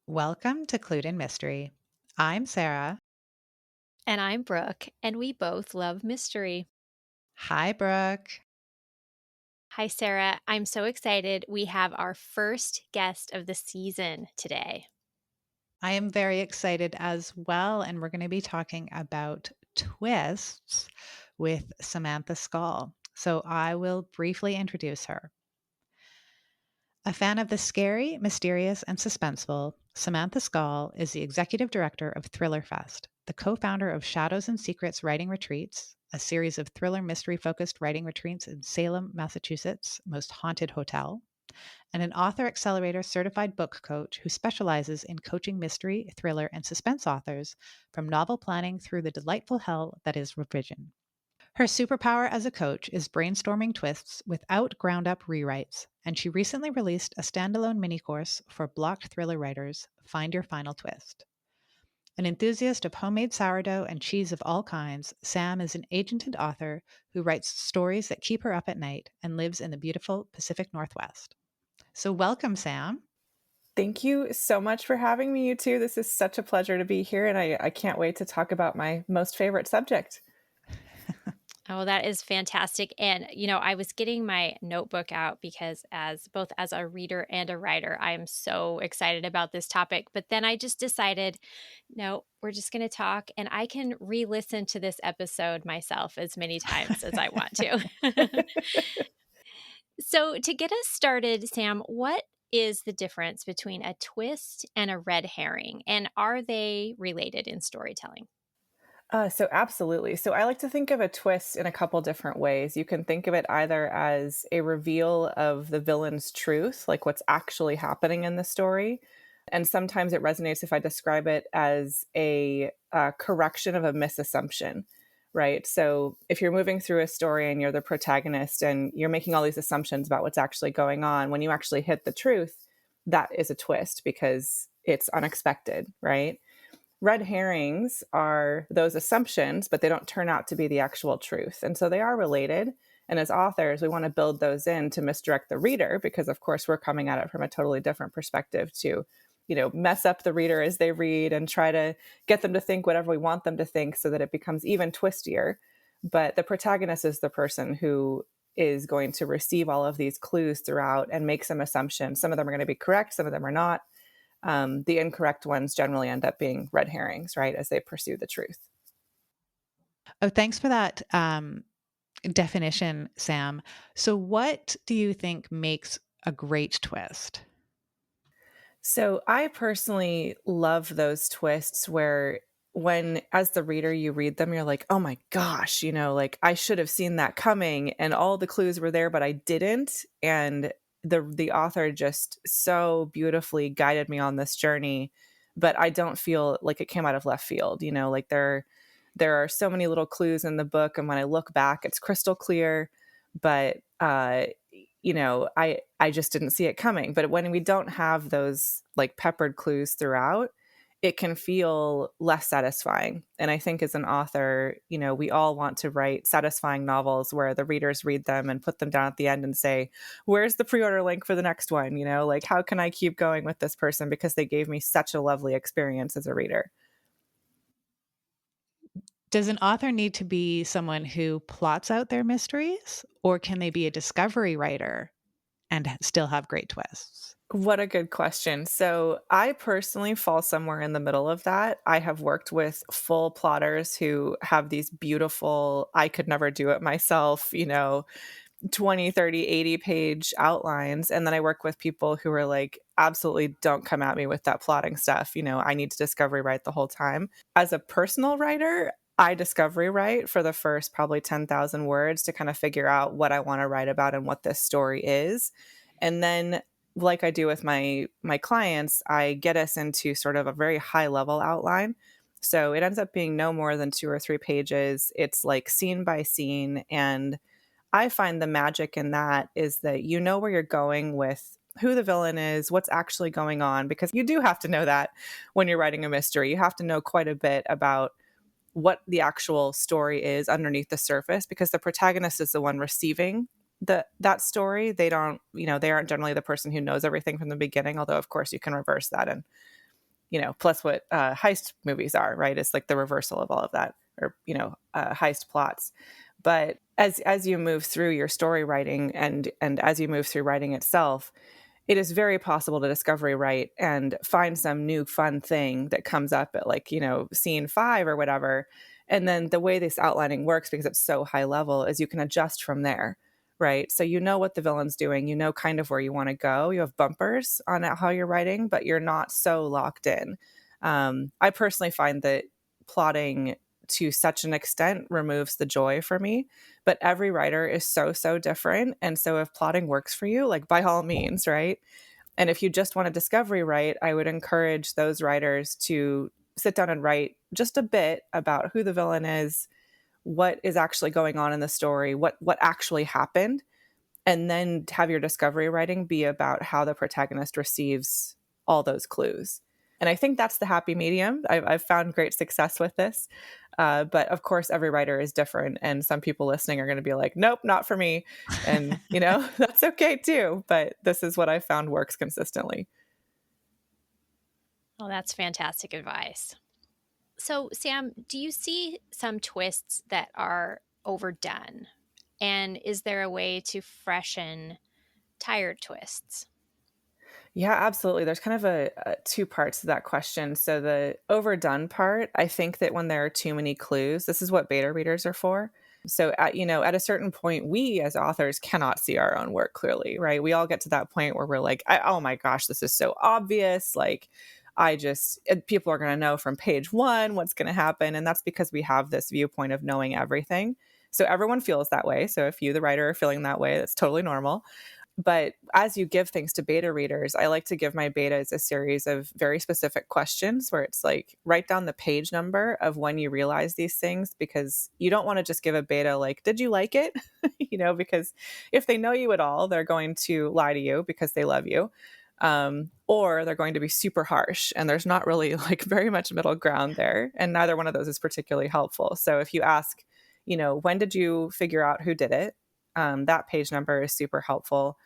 Welcome to Clued in Mystery. I'm Sarah. And I'm Brooke, and we both love mystery. Hi, Brooke. Hi, Sarah. I'm so excited. We have our first guest of the season today. I am very excited as well, and we're going to be talking about twists with Samantha Skal. So I will briefly introduce her. A fan of the scary, mysterious, and suspenseful, Samantha Skal is the executive director of Thriller Fest, the co founder of Shadows and Secrets Writing Retreats, a series of thriller mystery focused writing retreats in Salem, Massachusetts' most haunted hotel, and an author accelerator certified book coach who specializes in coaching mystery, thriller, and suspense authors from novel planning through the delightful hell that is revision. Her superpower as a coach is brainstorming twists without ground up rewrites, and she recently released a standalone mini course for blocked thriller writers, Find Your Final Twist. An enthusiast of homemade sourdough and cheese of all kinds, Sam is an agented author who writes stories that keep her up at night and lives in the beautiful Pacific Northwest. So, welcome, Sam. Thank you so much for having me, you two. This is such a pleasure to be here, and I can't wait to talk about my most favorite subject. Oh, that is fantastic. And, I was getting my notebook out because as both as a reader and a writer, I am so excited about this topic. But then I just decided, no, we're just going to talk and I can re-listen to this episode myself as many times as I want to. So, to get us started, Sam, what is the difference between a twist and a red herring? And are they related in storytelling? So absolutely. So I like to think of a twist in a couple different ways. You can think of it either as a reveal of the villain's truth, like what's actually happening in the story. And sometimes it resonates if I describe it as a correction of a misassumption, right? So if you're moving through a story and you're the protagonist and you're making all these assumptions about what's actually going on, when you actually hit the truth, that is a twist because it's unexpected, right? Red herrings are those assumptions, but they don't turn out to be the actual truth. And so they are related. And as authors, we want to build those in to misdirect the reader because, of course, we're coming at it from a totally different perspective to, mess up the reader as they read and try to get them to think whatever we want them to think so that it becomes even twistier. But the protagonist is the person who is going to receive all of these clues throughout and make some assumptions. Some of them are going to be correct, some of them are not. The incorrect ones generally end up being red herrings, right, as they pursue the truth. Oh, thanks for that definition, Sam. So, what do you think makes a great twist? So I personally love those twists where when as the reader you read them you're like, "Oh my gosh, like I should have seen that coming and all the clues were there but I didn't." And the author just so beautifully guided me on this journey, but I don't feel like it came out of left field, like there are so many little clues in the book and when I look back it's crystal clear, but I just didn't see it coming. But when we don't have those like peppered clues throughout, it can feel less satisfying. And I think as an author, we all want to write satisfying novels where the readers read them and put them down at the end and say, "Where's the pre-order link for the next one?" Like how can I keep going with this person because they gave me such a lovely experience as a reader. Does an author need to be someone who plots out their mysteries, or can they be a discovery writer and still have great twists? What a good question. So, I personally fall somewhere in the middle of that. I have worked with full plotters who have these beautiful, I could never do it myself, 20, 30, 80 page outlines. And then I work with people who are like, absolutely don't come at me with that plotting stuff. I need to discovery write the whole time. As a personal writer, I discovery write for the first probably 10,000 words to kind of figure out what I want to write about and what this story is. And then like I do with my clients, I get us into sort of a very high level outline. So it ends up being no more than 2 or 3 pages. It's like scene by scene. And I find the magic in that is that you know where you're going with who the villain is, what's actually going on, because you do have to know that when you're writing a mystery. You have to know quite a bit about what the actual story is underneath the surface because the protagonist is the one receiving that story. They don't, they aren't generally the person who knows everything from the beginning, although of course you can reverse that and plus what heist movies are, right? It's like the reversal of all of that, or, heist plots. But as you move through your story writing and as you move through writing itself, it is very possible to discovery write and find some new fun thing that comes up at like, scene 5 or whatever. And then the way this outlining works, because it's so high level, is you can adjust from there, right? So you know what the villain's doing, you know kind of where you want to go. You have bumpers on how you're writing, but you're not so locked in. I personally find that plotting to such an extent removes the joy for me, but every writer is so different. And so if plotting works for you, like by all means, right? And if you just want a discovery write, I would encourage those writers to sit down and write just a bit about who the villain is, what is actually going on in the story, what actually happened, and then have your discovery writing be about how the protagonist receives all those clues. And I think that's the happy medium. I've found great success with this. But of course, every writer is different. And some people listening are going to be like, nope, not for me. And, that's okay too. But this is what I found works consistently. Oh, that's fantastic advice. So, Sam, do you see some twists that are overdone? And is there a way to freshen tired twists? Yeah, absolutely. There's kind of a two parts to that question. So the overdone part, I think that when there are too many clues, this is what beta readers are for. So at a certain point, we as authors cannot see our own work clearly, right? We all get to that point where we're like, oh my gosh, this is so obvious. Like, people are going to know from page 1 what's going to happen. And that's because we have this viewpoint of knowing everything. So everyone feels that way. So if you, the writer, are feeling that way, that's totally normal. But as you give things to beta readers, I like to give my betas a series of very specific questions where it's like, write down the page number of when you realize these things, because you don't want to just give a beta like, did you like it? Because if they know you at all, they're going to lie to you because they love you. Or they're going to be super harsh, and there's not really like very much middle ground there. And neither one of those is particularly helpful. So if you ask, when did you figure out who did it? That page number is super helpful.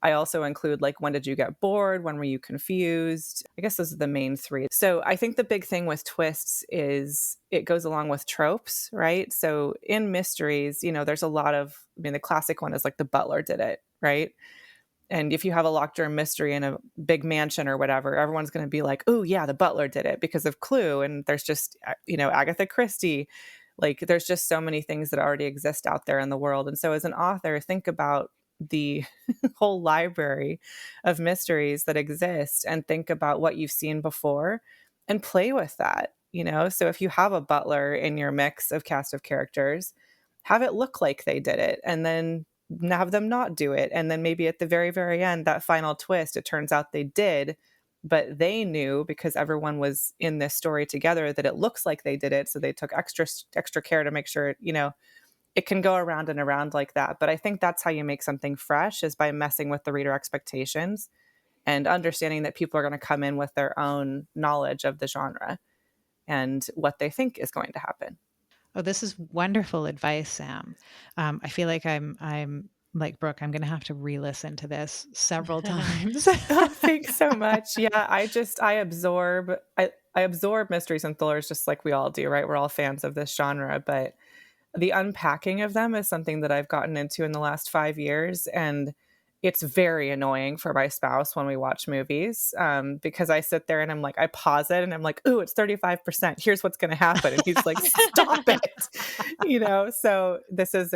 I also include like, when did you get bored? When were you confused? I guess those are the main 3. So I think the big thing with twists is it goes along with tropes, right? So in mysteries, there's a lot of, the classic one is like the butler did it, right? And if you have a locked room mystery in a big mansion or whatever, everyone's going to be like, oh yeah, the butler did it because of Clue. And there's just, Agatha Christie. Like, there's just so many things that already exist out there in the world. And so as an author, think about the whole library of mysteries that exist and think about what you've seen before and play with that, So if you have a butler in your mix of cast of characters, have it look like they did it, and then have them not do it. And then maybe at the very, very end, that final twist, it turns out they did, but they knew because everyone was in this story together that it looks like they did it. So they took extra care to make sure, it can go around and around like that. But I think that's how you make something fresh, is by messing with the reader expectations and understanding that people are going to come in with their own knowledge of the genre and what they think is going to happen. Oh, this is wonderful advice, Sam. I feel like I'm like Brooke. I'm going to have to re-listen to this several times. Oh, thanks so much. Yeah, I absorb mysteries and thrillers just like we all do, right? We're all fans of this genre, but the unpacking of them is something that I've gotten into in the last 5 years. And it's very annoying for my spouse when we watch movies, because I sit there and I'm like, I pause it and I'm like, ooh, it's 35%. Here's what's going to happen. And he's like, stop it. So this is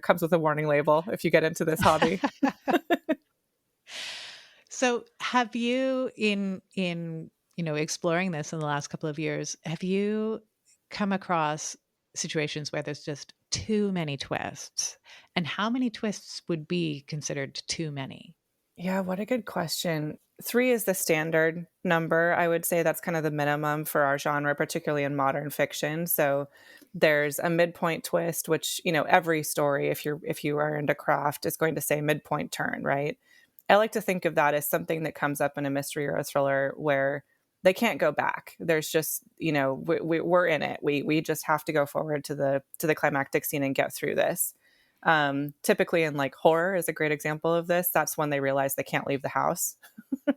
comes with a warning label if you get into this hobby. So have you in exploring this in the last couple of years, have you come across situations where there's just too many twists? And how many twists would be considered too many? Yeah, what a good question. 3 is the standard number. I would say that's kind of the minimum for our genre, particularly in modern fiction. So there's a midpoint twist, which, every story, if you are into craft, is going to say midpoint turn, right? I like to think of that as something that comes up in a mystery or a thriller where they can't go back. There's just, we're in it. We just have to go forward to the climactic scene and get through this. Typically in like horror is a great example of this. That's when they realize they can't leave the house,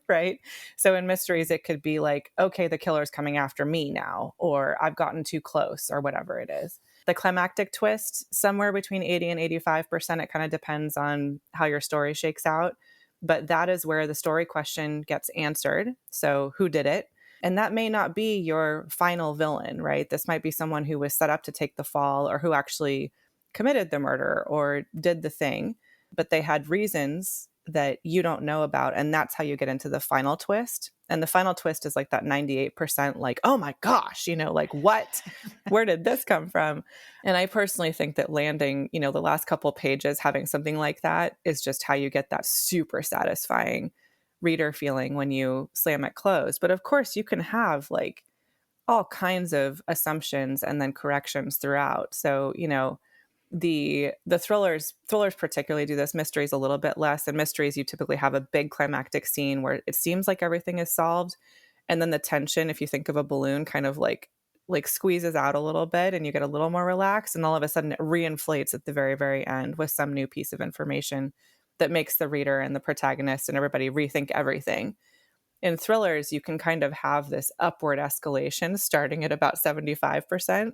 right? So in mysteries, it could be like, okay, the killer's coming after me now, or I've gotten too close, or whatever it is. The climactic twist, somewhere between 80 and 85%, it kind of depends on how your story shakes out. But that is where the story question gets answered. So who did it? And that may not be your final villain, right? This might be someone who was set up to take the fall, or who actually committed the murder or did the thing, but they had reasons that you don't know about. And that's how you get into the final twist. And the final twist is like that 98%, like, oh my gosh, like what? Where did this come from? And I personally think that landing, the last couple pages, having something like that is just how you get that super satisfying reader feeling when you slam it closed. But of course, you can have like all kinds of assumptions and then corrections throughout. So, the thrillers particularly do this. Mysteries a little bit less. In mysteries, you typically have a big climactic scene where it seems like everything is solved, and then the tension, if you think of a balloon, kind of like squeezes out a little bit, and you get a little more relaxed, and all of a sudden it reinflates at the very, very end with some new piece of information that makes the reader and the protagonist and everybody rethink everything. In thrillers, you can kind of have this upward escalation starting at about 75%.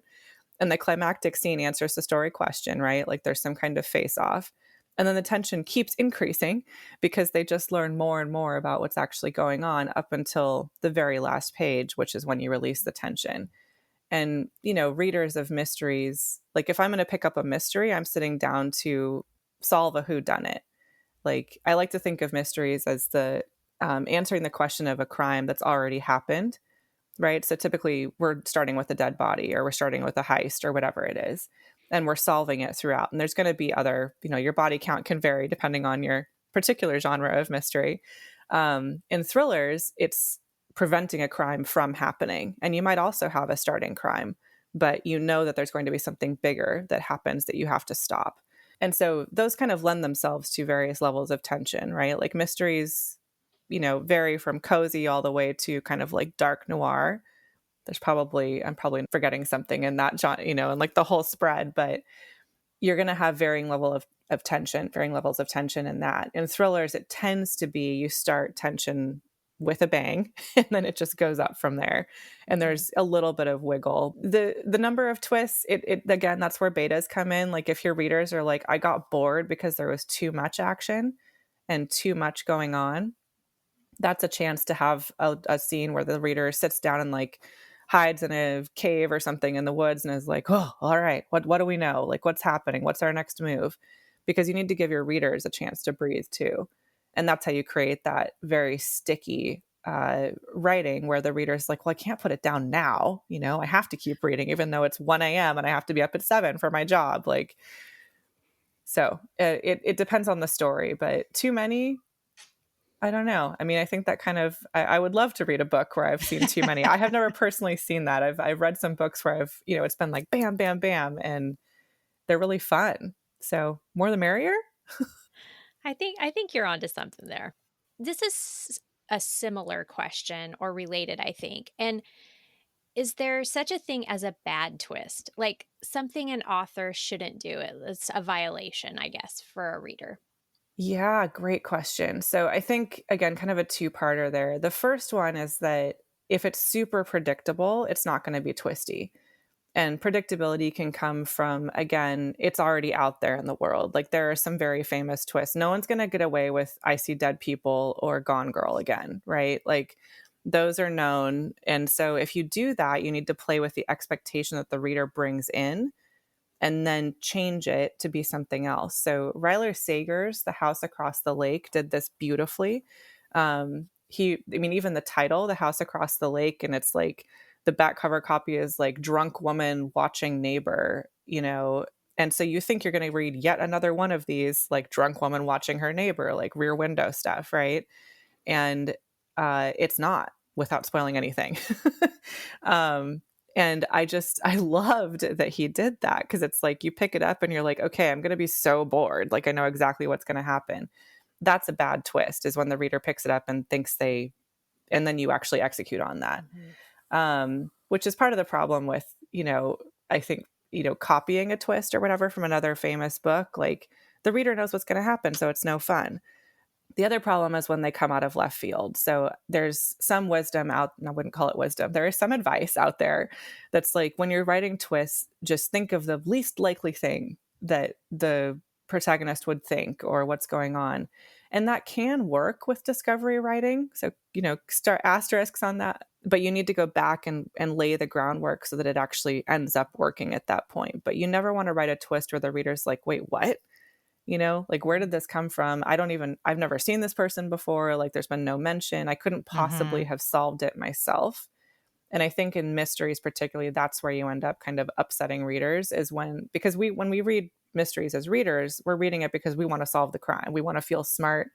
And the climactic scene answers the story question, right? Like there's some kind of face off. And then the tension keeps increasing because they just learn more and more about what's actually going on up until the very last page, which is when you release the tension. And, readers of mysteries, like if I'm going to pick up a mystery, I'm sitting down to solve a whodunit. Like I like to think of mysteries as the answering the question of a crime that's already happened. Right. So typically we're starting with a dead body, or we're starting with a heist, or whatever it is, and we're solving it throughout. And there's going to be other, your body count can vary depending on your particular genre of mystery. In thrillers, it's preventing a crime from happening. And you might also have a starting crime, but that there's going to be something bigger that happens that you have to stop. And so those kind of lend themselves to various levels of tension, right? Like mysteries, vary from cozy all the way to kind of like dark noir. I'm probably forgetting something in that genre, and like the whole spread, but you're going to have varying levels of tension in that. In thrillers, it tends to be you start tension with a bang and then it just goes up from there. And there's a little bit of wiggle. The number of twists, it again, that's where betas come in. Like if your readers are like, I got bored because there was too much action and too much going on, that's a chance to have a scene where the reader sits down and like hides in a cave or something in the woods and is like, oh, all right, what do we know? Like, what's happening? What's our next move? Because you need to give your readers a chance to breathe too. And that's how you create that very sticky writing where the reader's like, well, I can't put it down now. I have to keep reading, even though it's 1 a.m. and I have to be up at 7 for my job. Like, so it depends on the story, but too many, I don't know. I mean, I think that kind of, I would love to read a book where I've seen too many. I have never personally seen that. I've read some books where it's been like bam, bam, bam, and they're really fun. So more the merrier. I think you're onto something there. This is a similar question, or related, I think. And is there such a thing as a bad twist? Like something an author shouldn't do? It's a violation, I guess, for a reader. Yeah, great question. So I think, again, kind of a two-parter there. The first one is that if it's super predictable, it's not going to be twisty. And predictability can come from, again, it's already out there in the world. Like there are some very famous twists. No one's going to get away with I See Dead People or Gone Girl again, right? Like those are known. And so if you do that, you need to play with the expectation that the reader brings in and then change it to be something else. So Ryler Sager's The House Across the Lake did this beautifully. Even the title, The House Across the Lake, and it's like the back cover copy is like drunk woman watching neighbor, and so you think you're going to read yet another one of these, like drunk woman watching her neighbor, like Rear Window stuff, right? And it's not, without spoiling anything. And I loved that he did that, because it's like you pick it up and you're like, okay, I'm going to be so bored. Like I know exactly what's going to happen. That's a bad twist, is when the reader picks it up and thinks and then you actually execute on that. Mm-hmm. Which is part of the problem with, I think copying a twist or whatever from another famous book, like the reader knows what's going to happen, so it's no fun. The other problem is when they come out of left field. So there's some wisdom out, and I wouldn't call it wisdom. There is some advice out there that's like, when you're writing twists, just think of the least likely thing that the protagonist would think or what's going on. And that can work with discovery writing. So, start asterisks on that, but you need to go back and lay the groundwork so that it actually ends up working at that point. But you never want to write a twist where the reader's like, wait, what? Like, where did this come from? I've never seen this person before. Like, there's been no mention. I couldn't possibly have solved it myself. And I think in mysteries, particularly, that's where you end up kind of upsetting readers, is because when we read mysteries as readers, we're reading it because we want to solve the crime. We want to feel smart.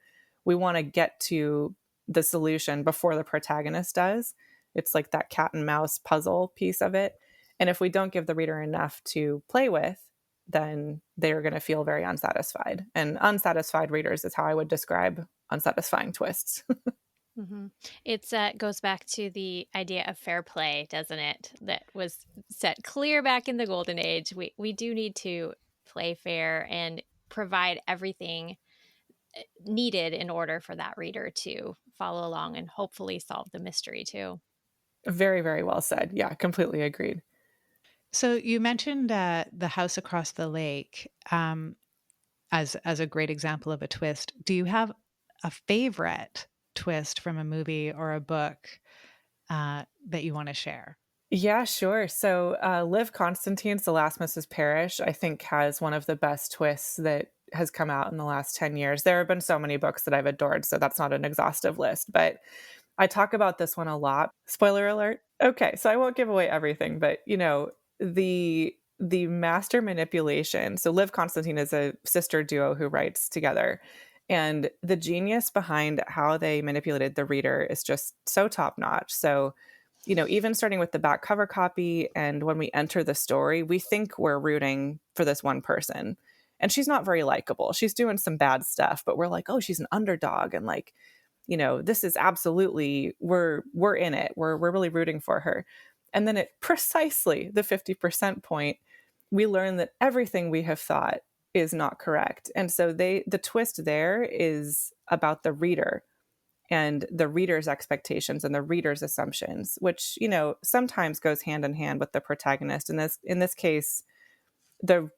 We want to get to the solution before the protagonist does. It's like that cat and mouse puzzle piece of it. And if we don't give the reader enough to play with, then they're going to feel very unsatisfied. And unsatisfied readers is how I would describe unsatisfying twists. Mm-hmm. It goes back to the idea of fair play, doesn't it? That was set clear back in the golden age. We do need to play fair and provide everything needed in order for that reader to follow along and hopefully solve the mystery too. Very, very well said. Yeah, completely agreed. So you mentioned the house across the lake as a great example of a twist. Do you have a favorite twist from a movie or a book that you want to share? Yeah, sure. So Liv Constantine's The Last Mrs. Parish, I think, has one of the best twists that has come out in the last 10 years. There have been so many books that I've adored, so that's not an exhaustive list, but I talk about this one a lot. Spoiler alert. Okay, so I won't give away everything, but the master manipulation. So Liv Constantine is a sister duo who writes together, and the genius behind how they manipulated the reader is just so top notch. So, even starting with the back cover copy, and when we enter the story, we think we're rooting for this one person. And she's not very likable. She's doing some bad stuff, but we're like, oh, she's an underdog, and like, this is absolutely, we're in it. We're really rooting for her. And then at precisely the 50% point, we learn that everything we have thought is not correct. And so the twist there is about the reader and the reader's expectations and the reader's assumptions, which, sometimes goes hand in hand with the protagonist. And in this case, the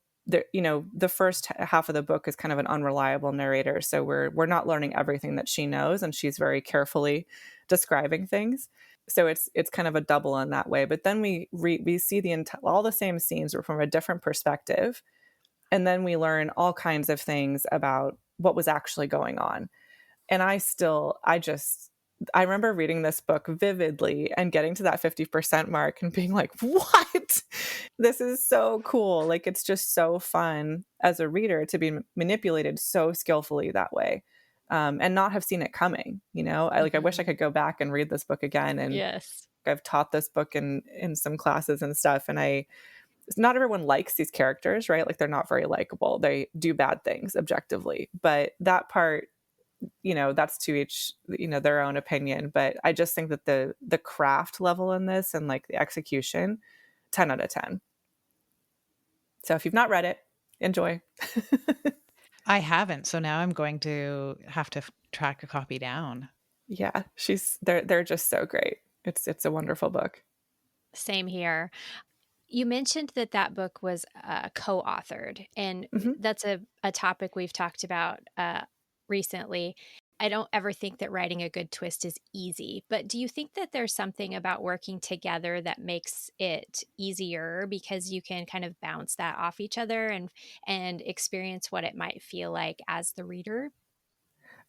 first half of the book is kind of an unreliable narrator. So we're not learning everything that she knows, and she's very carefully describing things. So it's kind of a double in that way. But then we see all the same scenes from a different perspective. And then we learn all kinds of things about what was actually going on. And I remember reading this book vividly and getting to that 50% mark and being like, what? This is so cool. Like, it's just so fun as a reader to be manipulated so skillfully that way. And not have seen it coming. I wish I could go back and read this book again. And yes, I've taught this book in some classes and stuff. And not everyone likes these characters, right? Like, they're not very likable. They do bad things objectively. But that part, that's to each, their own opinion. But I just think that the craft level in this and like the execution, 10 out of 10. So if you've not read it, enjoy. I haven't, so now I'm going to have to track a copy down. Yeah, they're just so great. It's a wonderful book. same here. You mentioned that book was co-authored, and that's a topic we've talked about recently. I don't ever think that writing a good twist is easy, but do you think that there's something about working together that makes it easier because you can kind of bounce that off each other and experience what it might feel like as the reader?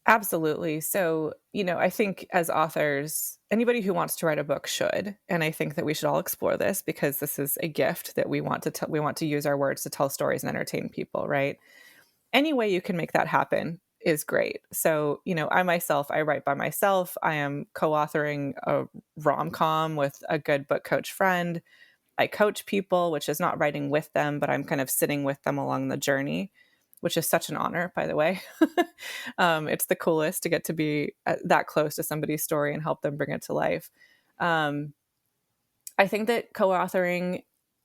Absolutely. So, I think as authors, anybody who wants to write a book should, and I think that we should all explore this because this is a gift that we want to use our words to tell stories and entertain people, right? Any way you can make that happen is great. So, I write by myself. I am co-authoring a rom-com with a good book coach friend. I coach people, which is not writing with them, but I'm kind of sitting with them along the journey, which is such an honor, by the way. It's the coolest to get to be that close to somebody's story and help them bring it to life. I think that co-authoring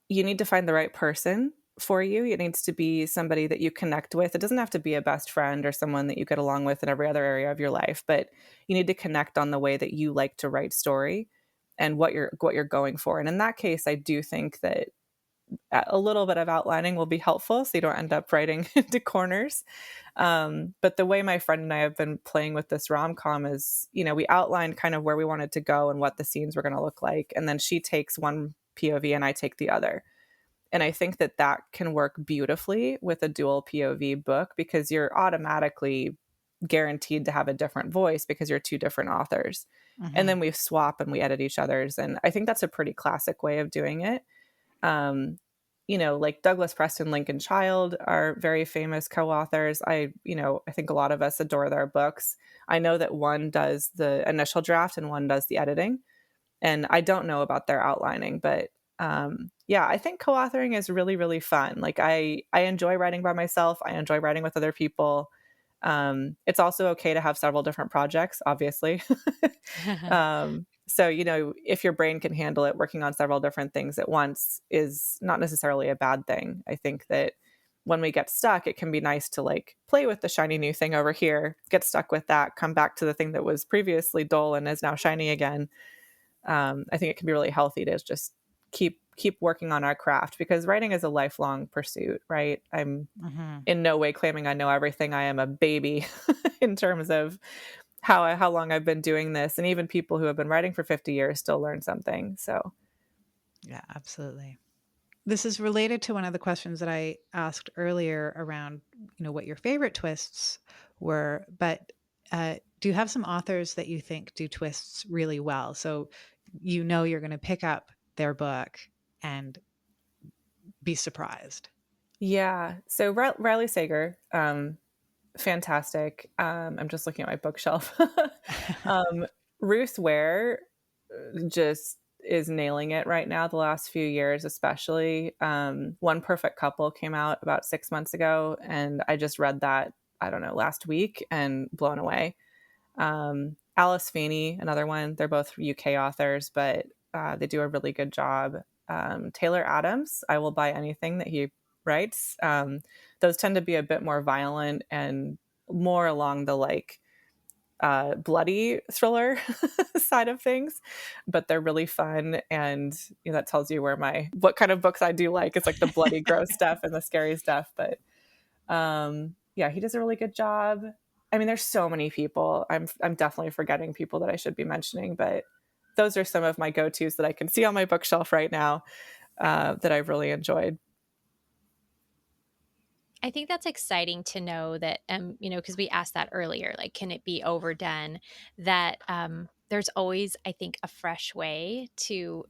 you need to find the right person for you. It needs to be somebody that you connect with. It doesn't have to be a best friend or someone that you get along with in every other area of your life, but you need to connect on the way that you like to write story and what you're going for. And in that case, I do think that a little bit of outlining will be helpful so you don't end up writing into corners. But the way my friend and I have been playing with this rom-com is, we outlined kind of where we wanted to go and what the scenes were going to look like. And then she takes one POV and I take the other. And I think that that can work beautifully with a dual POV book because you're automatically guaranteed to have a different voice because you're two different authors. And then we swap and we edit each other's. And I think that's a pretty classic way of doing it. Like Douglas Preston, Lincoln Child are very famous co-authors. I think a lot of us adore their books. I know that one does the initial draft and one does the editing. And I don't know about their outlining, but I think co-authoring is really, really fun. Like I enjoy writing by myself. I enjoy writing with other people. It's also okay to have several different projects, obviously. So, if your brain can handle it, working on several different things at once is not necessarily a bad thing. I think that when we get stuck, it can be nice to like play with the shiny new thing over here, get stuck with that, come back to the thing that was previously dull and is now shiny again. I think it can be really healthy to just keep working on our craft because writing is a lifelong pursuit, right? I'm in no way claiming I know everything. I am a baby in terms of how long I've been doing this. And even people who have been writing for 50 years still learn something. So yeah, absolutely. This is related to one of the questions that I asked earlier around, what your favorite twists were, but do you have some authors that you think do twists really well? So, you're going to pick up their book and be surprised. yeah. So Riley Sager, fantastic. I'm just looking at my bookshelf. Ruth Ware just is nailing it right now. The last few years, especially. One Perfect Couple came out about 6 months ago, and I just read that, I don't know, last week and blown away. Alice Feeney, another one. They're both UK authors, but they do a really good job. Taylor Adams, I will buy anything that he writes. Those tend to be a bit more violent and more along the like bloody thriller side of things, but they're really fun. And that tells you what kind of books I do like. It's like the bloody gross stuff and the scary stuff. But he does a really good job. I mean, there's so many people. I'm definitely forgetting people that I should be mentioning, but those are some of my go-tos that I can see on my bookshelf right now that I've really enjoyed. I think that's exciting to know that, because we asked that earlier, like, can it be overdone? That there's always, I think, a fresh way to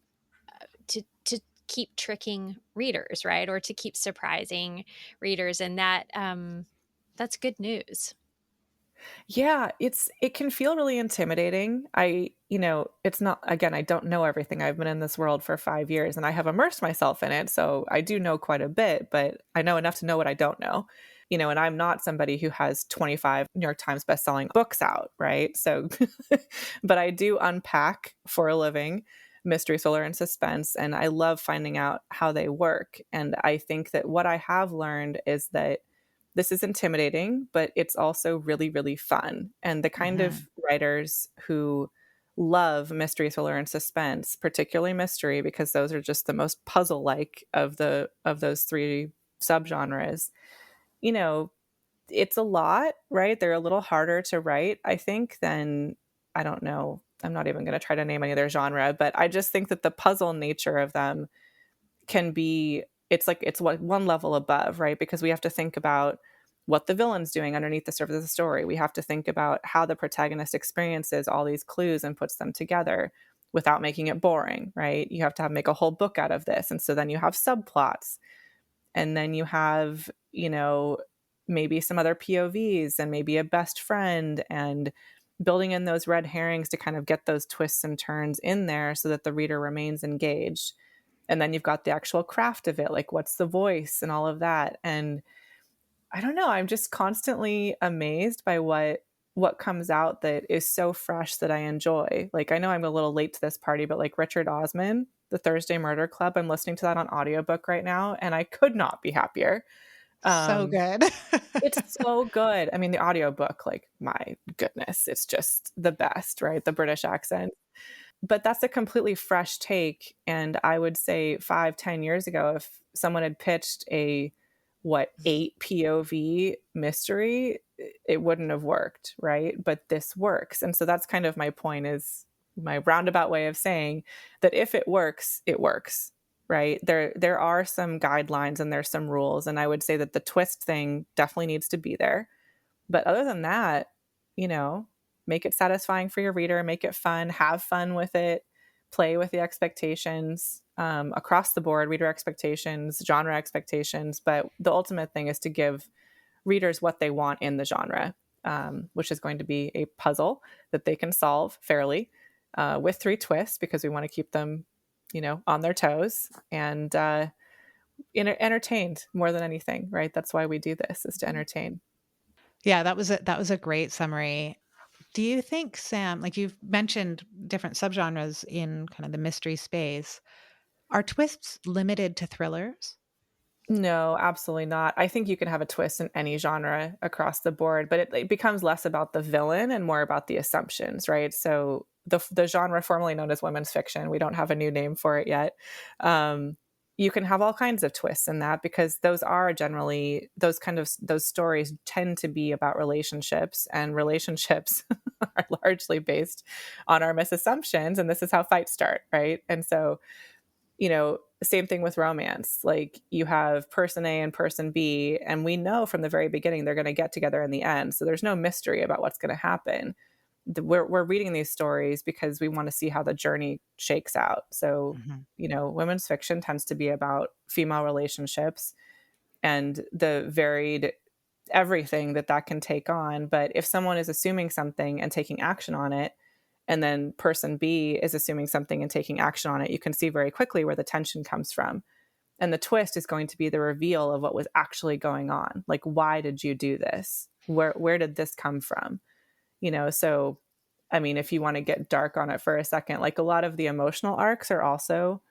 keep tricking readers, right? Or to keep surprising readers. And that's good news. Yeah, it can feel really intimidating. It's not, again, I don't know everything. I've been in this world for 5 years and I have immersed myself in it. So I do know quite a bit, but I know enough to know what I don't know. And I'm not somebody who has 25 New York Times bestselling books out, right? So, but I do unpack for a living mystery, thriller, and suspense. And I love finding out how they work. And I think that what I have learned is that this is intimidating, but it's also really, really fun. And the kind of writers who love mystery, thriller, and suspense, particularly mystery, because those are just the most puzzle-like of those three subgenres, it's a lot, right? They're a little harder to write, I think, than, I don't know, I'm not even going to try to name any of their genre, but I just think that the puzzle nature of them can be, it's one level above, right? Because we have to think about what the villain's doing underneath the surface of the story. We have to think about how the protagonist experiences all these clues and puts them together without making it boring, right? You have to make a whole book out of this. And so then you have subplots, and then you have, maybe some other POVs and maybe a best friend, and building in those red herrings to kind of get those twists and turns in there so that the reader remains engaged. And then you've got the actual craft of it, like what's the voice and all of that. And I don't know, I'm just constantly amazed by what comes out that is so fresh that I enjoy. Like, I know I'm a little late to this party, but like Richard Osman, the Thursday Murder Club. I'm listening to that on audiobook right now, and I could not be happier. So good. It's so good. I mean, the audiobook, like, my goodness, it's just the best, right? The British accent. But that's a completely fresh take. And I would say 5-10 years ago, if someone had pitched a, 8 POV mystery, it wouldn't have worked, right? But this works. And so that's kind of my point, is my roundabout way of saying that if it works, right? There are some guidelines and there's some rules. And I would say that the twist thing definitely needs to be there. But other than that, you know, make it satisfying for your reader, make it fun, have fun with it, play with the expectations across the board, reader expectations, genre expectations. But the ultimate thing is to give readers what they want in the genre, which is going to be a puzzle that they can solve fairly with 3 twists, because we want to keep them, on their toes and entertained more than anything, right? That's why we do this, is to entertain. Yeah, that was a great summary. Do you think, Sam, like you've mentioned different subgenres in kind of the mystery space, are twists limited to thrillers? No, absolutely not. I think you can have a twist in any genre across the board, but it becomes less about the villain and more about the assumptions, right? So the genre formerly known as women's fiction, we don't have a new name for it yet. You can have all kinds of twists in that, because those are generally those stories tend to be about relationships, and relationships are largely based on our misassumptions, and this is how fights start, right? And so, same thing with romance. Like, you have person A and person B, and we know from the very beginning they're going to get together in the end. So there's no mystery about what's going to happen. We're reading these stories because we want to see how the journey shakes out. So, Mhm. women's fiction tends to be about female relationships and the varied everything that can take on. But if someone is assuming something and taking action on it, and then person B is assuming something and taking action on it, you can see very quickly where the tension comes from. And the twist is going to be the reveal of what was actually going on. Like, why did you do this? Where did this come from? So, I mean, if you want to get dark on it for a second, like, a lot of the emotional arcs are also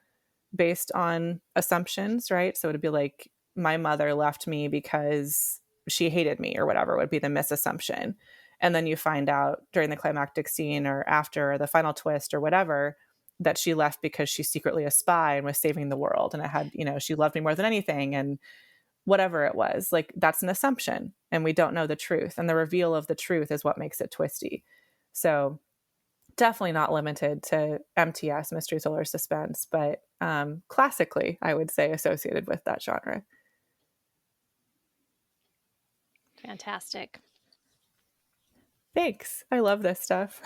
based on assumptions, right? So it'd be like, my mother left me because she hated me, or whatever would be the misassumption. And then you find out during the climactic scene or after the final twist or whatever, that she left because she's secretly a spy and was saving the world. And it had, she loved me more than anything. And whatever it was, like, that's an assumption, and we don't know the truth. And the reveal of the truth is what makes it twisty. So definitely not limited to MTS, mystery, thriller, suspense, but classically, I would say, associated with that genre. Fantastic. Thanks. I love this stuff.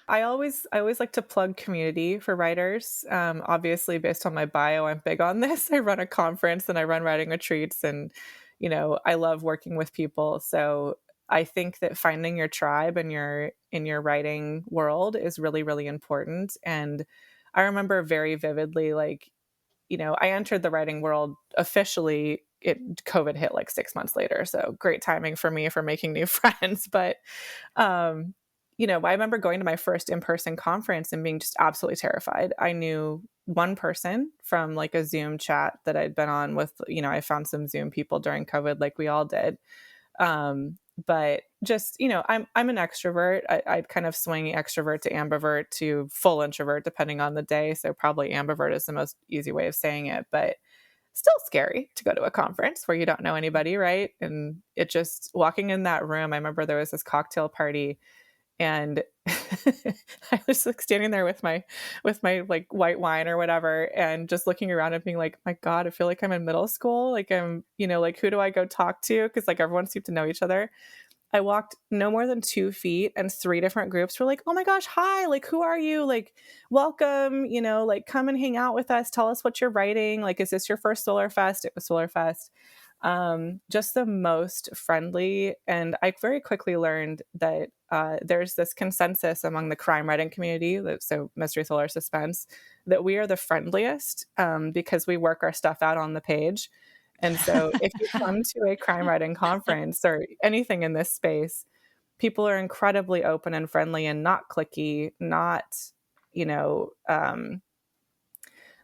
I always like to plug community for writers. Obviously, based on my bio, I'm big on this. I run a conference and I run writing retreats, and I love working with people. So I think that finding your tribe in your writing world is really, really important. And I remember very vividly, like, I entered the writing world officially. COVID hit like 6 months later. So great timing for me for making new friends. But, I remember going to my first in-person conference and being just absolutely terrified. I knew one person from like a Zoom chat that I'd been on with, I found some Zoom people during COVID, like we all did. But just, I'm an extrovert. I'd kind of swing extrovert to ambivert to full introvert, depending on the day. So probably ambivert is the most easy way of saying it, but still scary to go to a conference where you don't know anybody, right? And it just, walking in that room, I remember there was this cocktail party, and I was like standing there with my like white wine or whatever, and just looking around and being like, my God, I feel like I'm in middle school. Like, I'm, like, who do I go talk to? Because like everyone seemed to know each other. I walked no more than 2 feet, and 3 different groups were like, oh my gosh, hi, like, who are you? Like, welcome, like, come and hang out with us. Tell us what you're writing. Like, is this your first Solar Fest? It was Solar Fest. Just the most friendly. And I very quickly learned that there's this consensus among the crime writing community, so mystery, thriller, suspense, that we are the friendliest because we work our stuff out on the page. And so if you come to a crime writing conference or anything in this space, people are incredibly open and friendly and not cliquey, not,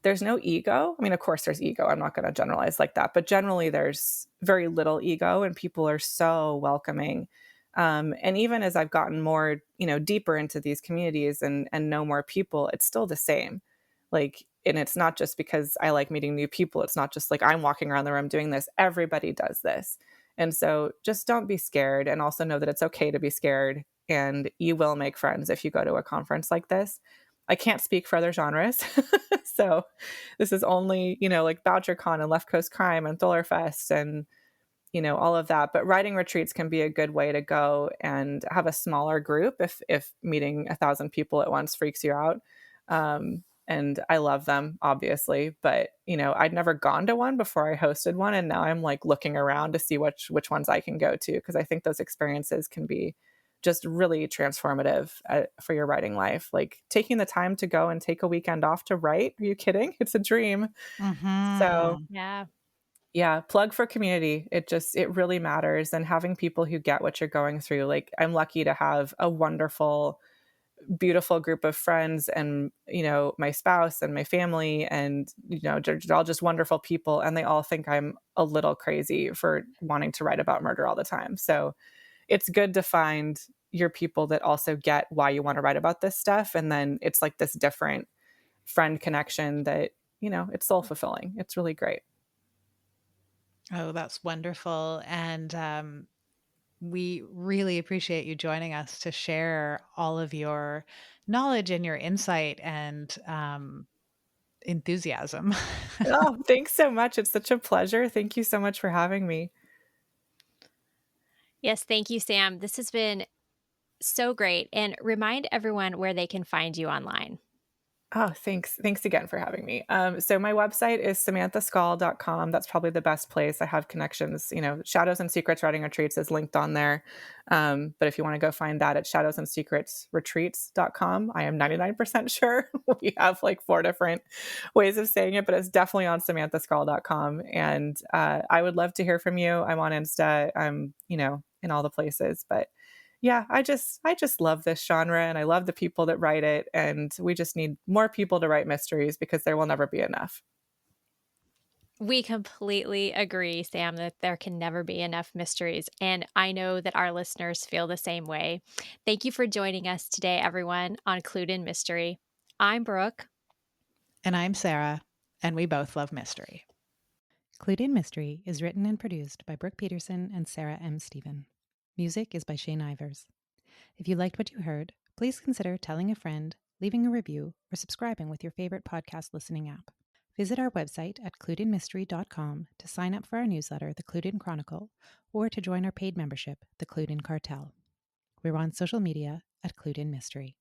there's no ego. I mean, of course there's ego. I'm not going to generalize like that, but generally there's very little ego and people are so welcoming. And even as I've gotten more, deeper into these communities and know more people, it's still the same. Like, and it's not just because I like meeting new people. It's not just like I'm walking around the room doing this. Everybody does this. And so just don't be scared, and also know that it's okay to be scared, and you will make friends if you go to a conference like this. I can't speak for other genres. So this is only, like BoucherCon and Left Coast Crime and Thullerfest and, all of that. But writing retreats can be a good way to go and have a smaller group if meeting 1,000 people at once freaks you out. And I love them, obviously, but I'd never gone to one before I hosted one, and now I'm like looking around to see which ones I can go to, because I think those experiences can be just really transformative for your writing life. Like taking the time to go and take a weekend off to write. Are you kidding? It's a dream. So yeah, plug for community. It really matters. And having people who get what you're going through. Like, I'm lucky to have a wonderful, beautiful group of friends and, my spouse and my family, and, they're all just wonderful people. And they all think I'm a little crazy for wanting to write about murder all the time. So it's good to find your people that also get why you want to write about this stuff. And then it's like this different friend connection that, it's soul fulfilling. It's really great. Oh, that's wonderful. And we really appreciate you joining us to share all of your knowledge and your insight and enthusiasm. Oh, thanks so much. It's such a pleasure. Thank you so much for having me. Yes, thank you, Sam. This has been so great. And remind everyone where they can find you online. Oh, thanks. Thanks again for having me. So my website is samanthaskal.com. That's probably the best place. I have connections, Shadows and Secrets Writing Retreats is linked on there. But if you want to go find that at shadowsandsecretsretreats.com, I am 99% sure. We have like 4 different ways of saying it, but it's definitely on samanthaskal.com. And I would love to hear from you. I'm on Insta. I'm, in all the places, but yeah, I just love this genre, and I love the people that write it, and we just need more people to write mysteries because there will never be enough. We completely agree, Sam, that there can never be enough mysteries. And I know that our listeners feel the same way. Thank you for joining us today, everyone, on Clued in Mystery. I'm Brooke. And I'm Sarah, and we both love mystery. Clued in Mystery is written and produced by Brooke Peterson and Sarah M. Stephen. Music is by Shane Ivers. If you liked what you heard, please consider telling a friend, leaving a review, or subscribing with your favorite podcast listening app. Visit our website at cluedinmystery.com to sign up for our newsletter, The Clued In Chronicle, or to join our paid membership, The Clued In Cartel. We're on social media at Clued In Mystery.